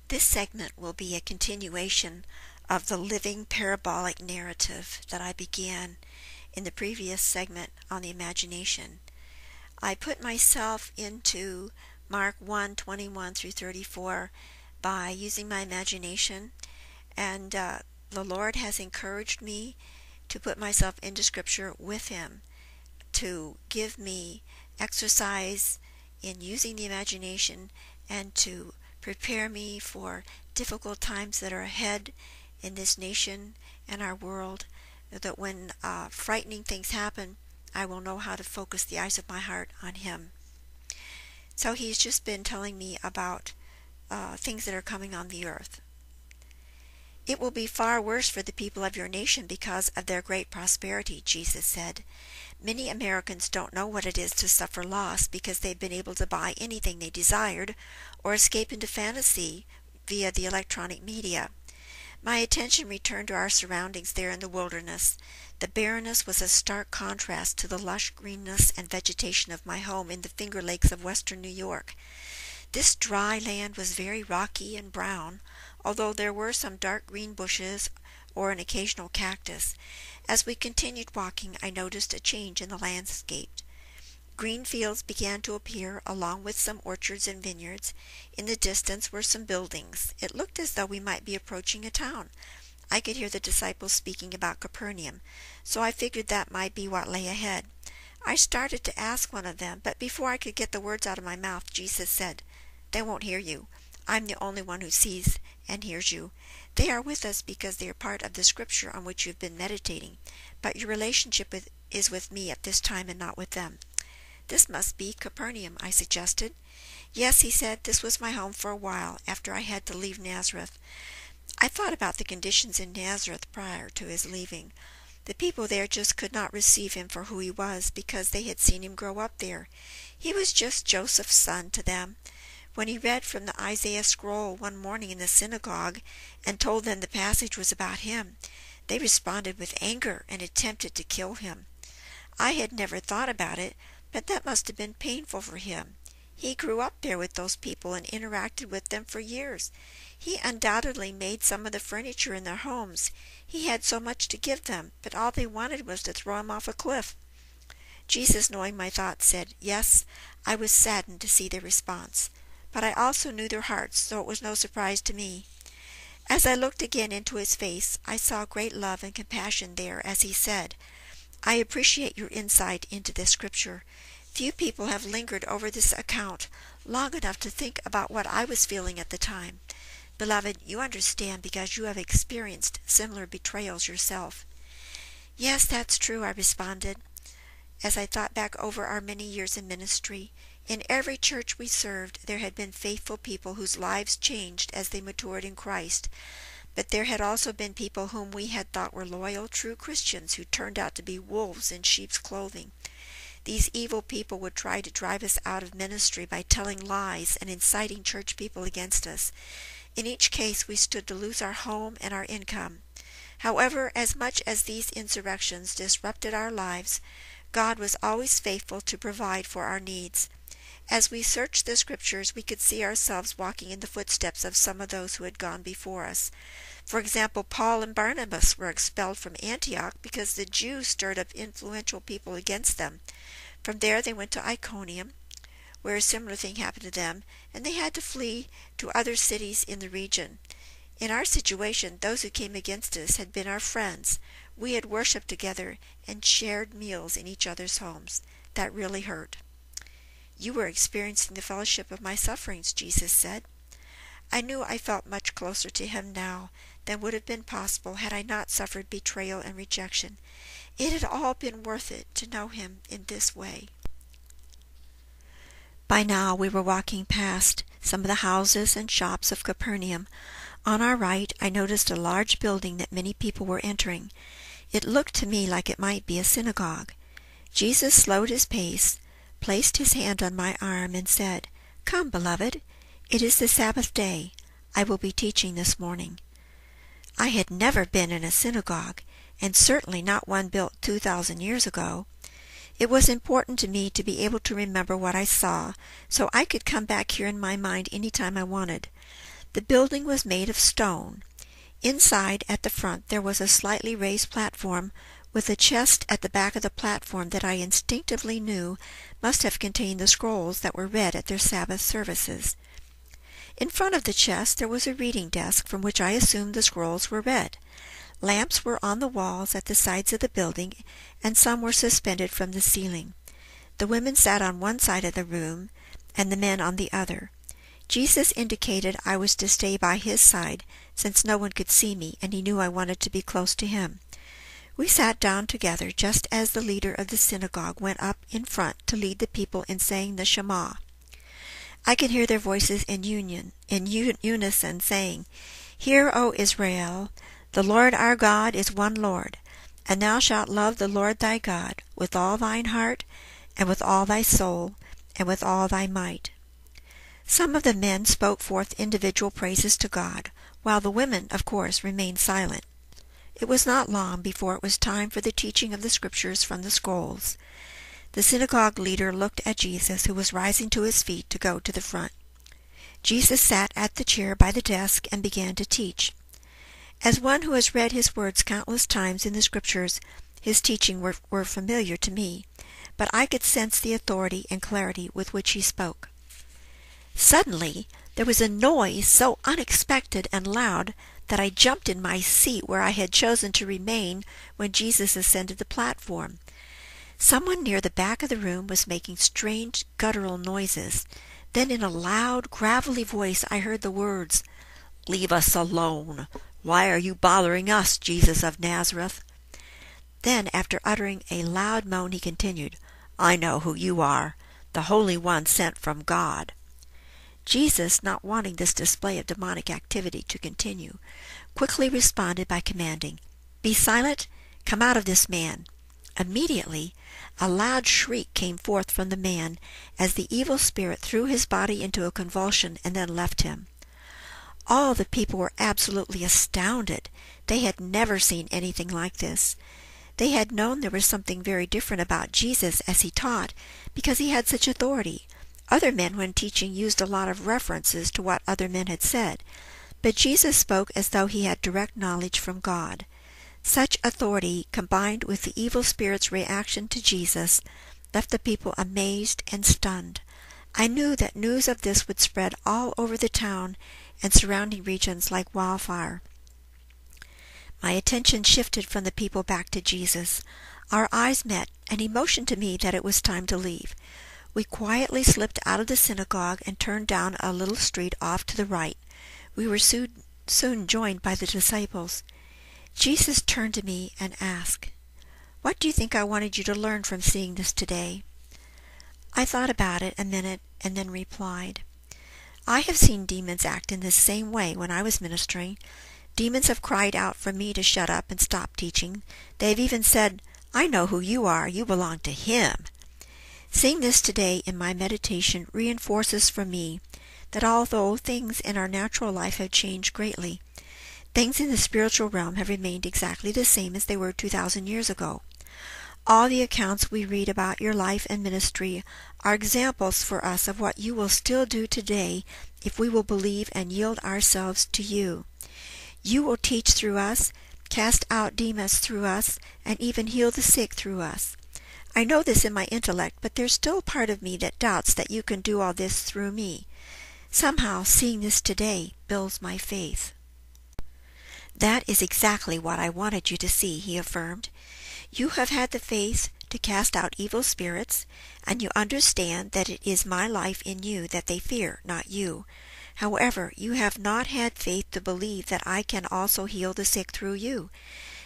This segment will be a continuation of the living parabolic narrative that I began in the previous segment on the imagination. I put myself into Mark 1:21 through 34 by using my imagination, and the Lord has encouraged me to put myself into Scripture with Him, to give me exercise in using the imagination and to prepare me for difficult times that are ahead in this nation and our world, that when frightening things happen, I will know how to focus the eyes of my heart on Him. So He's just been telling me about things that are coming on the earth. It will be far worse for the people of your nation because of their great prosperity, Jesus said. Many Americans don't know what it is to suffer loss because they've been able to buy anything they desired or escape into fantasy via the electronic media. My attention returned to our surroundings there in the wilderness. The barrenness was a stark contrast to the lush greenness and vegetation of my home in the Finger Lakes of western New York. This dry land was very rocky and brown, although there were some dark green bushes or an occasional cactus. As we continued walking, I noticed a change in the landscape. Green fields began to appear, along with some orchards and vineyards. In the distance were some buildings. It looked as though we might be approaching a town. I could hear the disciples speaking about Capernaum, so I figured that might be what lay ahead. I started to ask one of them, but before I could get the words out of my mouth, Jesus said, "They won't hear you. I'm the only one who sees and hears you. They are with us because they are part of the Scripture on which you've been meditating, but your relationship is with me at this time and not with them." "This must be Capernaum," I suggested. "Yes," he said, "this was my home for a while after I had to leave Nazareth." I thought about the conditions in Nazareth prior to his leaving. The people there just could not receive him for who he was because they had seen him grow up there. He was just Joseph's son to them. When he read from the Isaiah scroll one morning in the synagogue and told them the passage was about him, they responded with anger and attempted to kill him. I had never thought about it, but that must have been painful for him. He grew up there with those people and interacted with them for years. He undoubtedly made some of the furniture in their homes. He had so much to give them, but all they wanted was to throw him off a cliff. Jesus, knowing my thoughts, said, "Yes, I was saddened to see their response, but I also knew their hearts, so it was no surprise to me." As I looked again into his face, I saw great love and compassion there as he said, "I appreciate your insight into this Scripture. Few people have lingered over this account long enough to think about what I was feeling at the time. Beloved, you understand because you have experienced similar betrayals yourself." "Yes, that's true," I responded. As I thought back over our many years in ministry, in every church we served, there had been faithful people whose lives changed as they matured in Christ. But there had also been people whom we had thought were loyal, true Christians who turned out to be wolves in sheep's clothing. These evil people would try to drive us out of ministry by telling lies and inciting church people against us. In each case, we stood to lose our home and our income. However, as much as these insurrections disrupted our lives, God was always faithful to provide for our needs. As we searched the Scriptures, we could see ourselves walking in the footsteps of some of those who had gone before us. For example, Paul and Barnabas were expelled from Antioch because the Jews stirred up influential people against them. From there they went to Iconium, where a similar thing happened to them, and they had to flee to other cities in the region. In our situation, those who came against us had been our friends. We had worshipped together and shared meals in each other's homes. That really hurt. "You were experiencing the fellowship of my sufferings," Jesus said. I knew I felt much closer to him now than would have been possible had I not suffered betrayal and rejection. It had all been worth it to know him in this way. By now we were walking past some of the houses and shops of Capernaum. On our right I noticed a large building that many people were entering. It looked to me like it might be a synagogue. Jesus slowed his pace, placed his hand on my arm, and said, "Come, beloved, it is the Sabbath day. I will be teaching this morning." I had never been in a synagogue, and certainly not one built 2,000 years ago. It was important to me to be able to remember what I saw, so I could come back here in my mind any time I wanted. The building was made of stone. Inside, at the front, there was a slightly raised platform with a chest at the back of the platform that I instinctively knew must have contained the scrolls that were read at their Sabbath services. In front of the chest there was a reading desk from which I assumed the scrolls were read. Lamps were on the walls at the sides of the building, and some were suspended from the ceiling. The women sat on one side of the room, and the men on the other. Jesus indicated I was to stay by his side, since no one could see me, and he knew I wanted to be close to him. We sat down together just as the leader of the synagogue went up in front to lead the people in saying the Shema. I could hear their voices in unison saying, "Hear, O Israel, the Lord our God is one Lord, and thou shalt love the Lord thy God with all thine heart, and with all thy soul, and with all thy might." Some of the men spoke forth individual praises to God, while the women, of course, remained silent. It was not long before it was time for the teaching of the Scriptures from the scrolls. The synagogue leader looked at Jesus, who was rising to his feet to go to the front. Jesus sat at the chair by the desk and began to teach. As one who has read his words countless times in the Scriptures, his teaching were familiar to me, but I could sense the authority and clarity with which he spoke. Suddenly, there was a noise so unexpected and loud that I jumped in my seat where I had chosen to remain when Jesus ascended the platform. Someone near the back of the room was making strange guttural noises. Then in a loud, gravelly voice I heard the words, "Leave us alone. Why are you bothering us, Jesus of Nazareth?" Then, after uttering a loud moan, he continued, "I know who you are, the Holy One sent from God." Jesus, not wanting this display of demonic activity to continue, quickly responded by commanding, "Be silent, come out of this man." Immediately, a loud shriek came forth from the man as the evil spirit threw his body into a convulsion and then left him. All the people were absolutely astounded. They had never seen anything like this. They had known there was something very different about Jesus as he taught, because he had such authority. Other men, when teaching, used a lot of references to what other men had said, but Jesus spoke as though he had direct knowledge from God. Such authority, combined with the evil spirit's reaction to Jesus, left the people amazed and stunned. I knew that news of this would spread all over the town and surrounding regions like wildfire. My attention shifted from the people back to Jesus. Our eyes met, and he motioned to me that it was time to leave. We quietly slipped out of the synagogue and turned down a little street off to the right. We were soon joined by the disciples. Jesus turned to me and asked, "What do you think I wanted you to learn from seeing this today?" I thought about it a minute and then replied, "I have seen demons act in this same way when I was ministering. Demons have cried out for me to shut up and stop teaching. They have even said, 'I know who you are. You belong to him.' Seeing this today in my meditation reinforces for me that although things in our natural life have changed greatly, things in the spiritual realm have remained exactly the same as they were 2,000 years ago. All the accounts we read about your life and ministry are examples for us of what you will still do today if we will believe and yield ourselves to you. You will teach through us, cast out demons through us, and even heal the sick through us. I know this in my intellect, but there's still a part of me that doubts that you can do all this through me. Somehow, seeing this today builds my faith." "That is exactly what I wanted you to see," he affirmed. "You have had the faith to cast out evil spirits, and you understand that it is my life in you that they fear, not you. However, you have not had faith to believe that I can also heal the sick through you.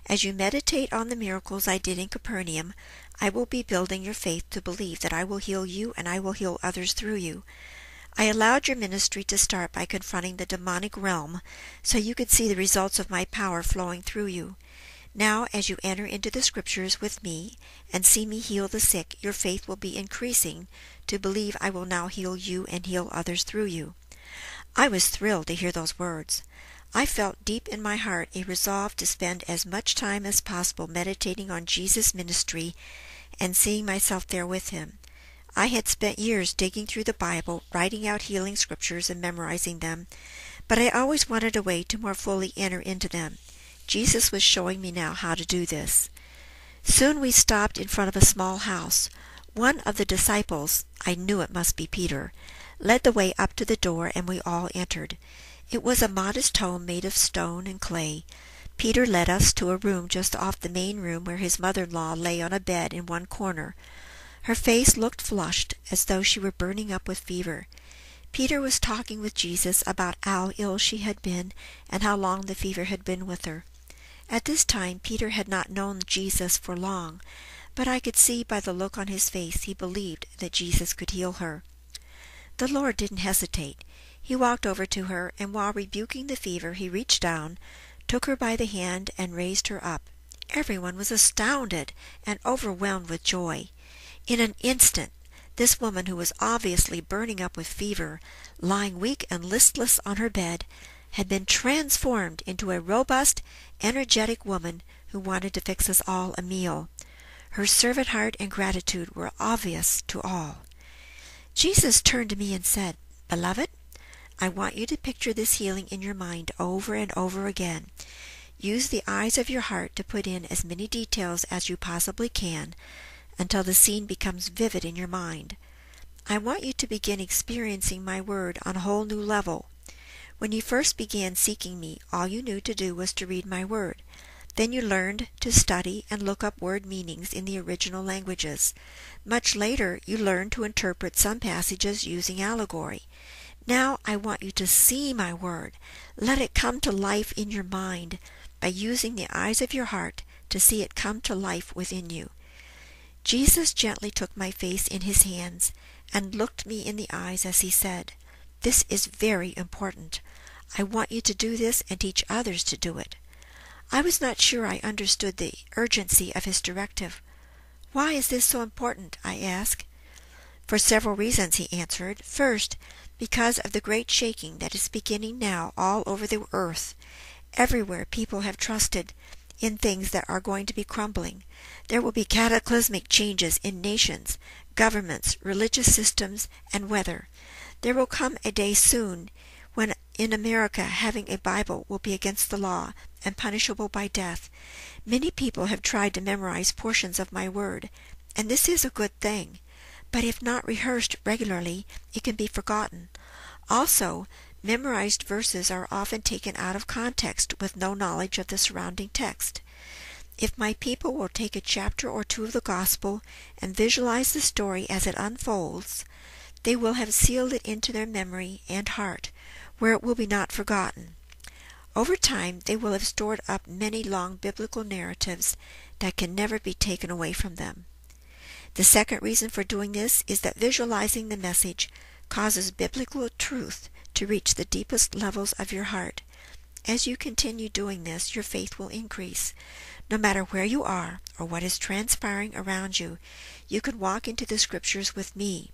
As you meditate on the miracles I did in Capernaum, I will be building your faith to believe that I will heal you and I will heal others through you. I allowed your ministry to start by confronting the demonic realm so you could see the results of my power flowing through you. Now, as you enter into the Scriptures with me and see me heal the sick, your faith will be increasing to believe I will now heal you and heal others through you." I was thrilled to hear those words. I felt deep in my heart a resolve to spend as much time as possible meditating on Jesus' ministry and seeing myself there with him. I had spent years digging through the Bible, writing out healing scriptures and memorizing them, but I always wanted a way to more fully enter into them. Jesus was showing me now how to do this. Soon we stopped in front of a small house. One of the disciples, I knew it must be Peter, led the way up to the door, and we all entered. It was a modest home made of stone and clay. Peter led us to a room just off the main room where his mother-in-law lay on a bed in one corner. Her face looked flushed, as though she were burning up with fever. Peter was talking with Jesus about how ill she had been and how long the fever had been with her. At this time Peter had not known Jesus for long, but I could see by the look on his face he believed that Jesus could heal her. The Lord didn't hesitate. He walked over to her, and while rebuking the fever, he reached down, took her by the hand, and raised her up. Everyone was astounded and overwhelmed with joy. In an instant, this woman, who was obviously burning up with fever, lying weak and listless on her bed, had been transformed into a robust, energetic woman who wanted to fix us all a meal. Her servant heart and gratitude were obvious to all. Jesus turned to me and said, "Beloved, I want you to picture this healing in your mind over and over again. Use the eyes of your heart to put in as many details as you possibly can until the scene becomes vivid in your mind. I want you to begin experiencing my word on a whole new level. When you first began seeking me, all you knew to do was to read my word. Then you learned to study and look up word meanings in the original languages. Much later, you learned to interpret some passages using allegory. Now I want you to see my word. Let it come to life in your mind by using the eyes of your heart to see it come to life within you." Jesus gently took my face in his hands and looked me in the eyes as he said, "This is very important. I want you to do this and teach others to do it." I was not sure I understood the urgency of his directive. "Why is this so important?" I asked. "For several reasons," he answered. "First, because of the great shaking that is beginning now all over the earth. Everywhere people have trusted in things that are going to be crumbling. There will be cataclysmic changes in nations, governments, religious systems, and weather. There will come a day soon when in America having a Bible will be against the law and punishable by death. Many people have tried to memorize portions of my word, and this is a good thing. But if not rehearsed regularly, it can be forgotten. Also, memorized verses are often taken out of context with no knowledge of the surrounding text. If my people will take a chapter or two of the gospel and visualize the story as it unfolds, they will have sealed it into their memory and heart, where it will be not forgotten. Over time, they will have stored up many long biblical narratives that can never be taken away from them. The second reason for doing this is that visualizing the message causes biblical truth to reach the deepest levels of your heart. As you continue doing this, your faith will increase. No matter where you are or what is transpiring around you, you can walk into the scriptures with me.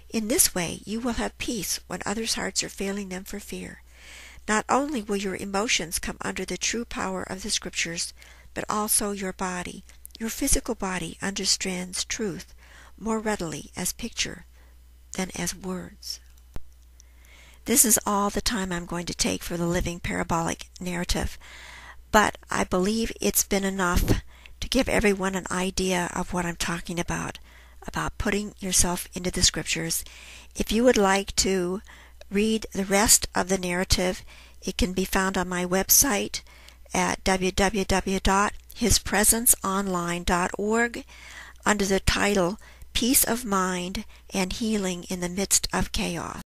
In this way, you will have peace when others' hearts are failing them for fear. Not only will your emotions come under the true power of the scriptures, but also your body. Your physical body understands truth more readily as picture than as words. This is all the time I'm going to take for the living parabolic narrative, but I believe it's been enough to give everyone an idea of what I'm talking about putting yourself into the scriptures. If you would like to read the rest of the narrative, it can be found on my website at www.hispresenceonline.org under the title Peace of Mind and Healing in the Midst of Chaos.